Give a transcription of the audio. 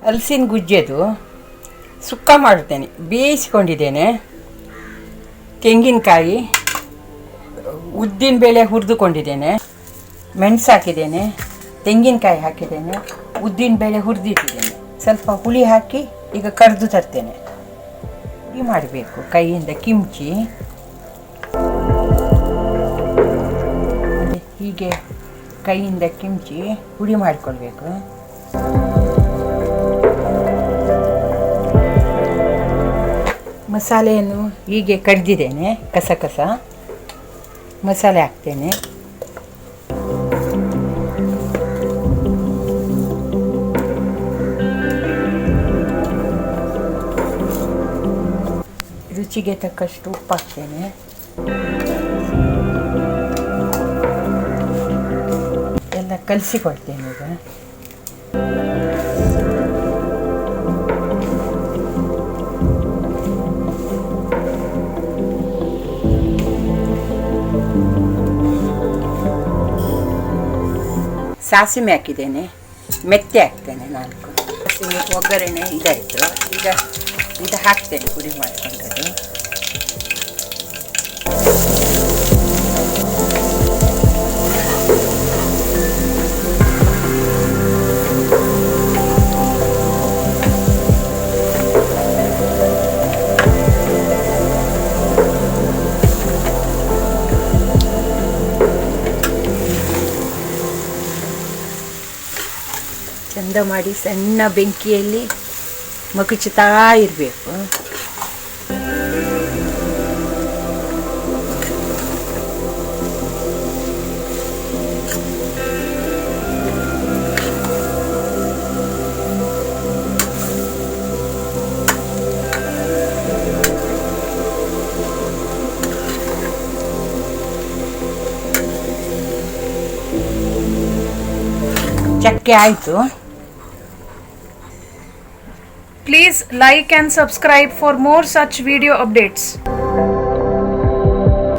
ಹಲಸಿನ ಗುಜ್ಜೆದು ಸುಕ್ಕ ಮಾಡುತ್ತೇನೆ. ಬೇಯಿಸ್ಕೊಂಡಿದ್ದೇನೆ. ತೆಂಗಿನಕಾಯಿ, ಉದ್ದಿನಬೇಳೆ ಹುರಿದುಕೊಂಡಿದ್ದೇನೆ, ಮೆಣಸು ಹಾಕಿದ್ದೇನೆ, ತೆಂಗಿನಕಾಯಿ ಹಾಕಿದ್ದೇನೆ, ಉದ್ದಿನಬೇಳೆ ಹುರಿದಿಟ್ಟಿದ್ದೇನೆ. ಸ್ವಲ್ಪ ಹುಳಿ ಹಾಕಿ ಈಗ ಕರೆದು ತರ್ತೇನೆ. ಹುಳಿ ಮಾಡಬೇಕು, ಕೈಯಿಂದ ಕಿಮ್ಚಿ ಹೀಗೆ ಕೈಯಿಂದ ಕಿಮ್ಚಿ ಹುಳಿ ಮಾಡಿಕೊಳ್ಬೇಕು. ಮಸಾಲೆಯನ್ನು ಹೀಗೆ ಕಡ್ದಿದ್ದೇನೆ, ಕಸ ಮಸಾಲೆ ಹಾಕ್ತೇನೆ. ರುಚಿಗೆ ತಕ್ಕಷ್ಟು ಉಪ್ಪು ಹಾಕ್ತೇನೆ. ಎಲ್ಲ ಕಲಸಿಕೊಳ್ತೇನೆ ಈಗ. ಸಾಸಿವೆ ಹಾಕಿದ್ದೇನೆ, ಮೆತ್ತೆ ಹಾಕ್ತೇನೆ 4. ಸಾಸಿವೆ ಒಗ್ಗರಣೆ ಇದಾಯಿತು. ಈಗ ಇದು ಹಾಕ್ತೇನೆ, ಪುಡಿ ಮಾಡಿಕೊಂಡದ್ದು. ಚಂದ ಮಾಡಿ ಸಣ್ಣ ಬೆಂಕಿಯಲ್ಲಿ ಮಗುಚುತ್ತಾ ಇರಬೇಕು. ಚಕ್ಕೆ ಆಯಿತು. Please like and subscribe for more such video updates.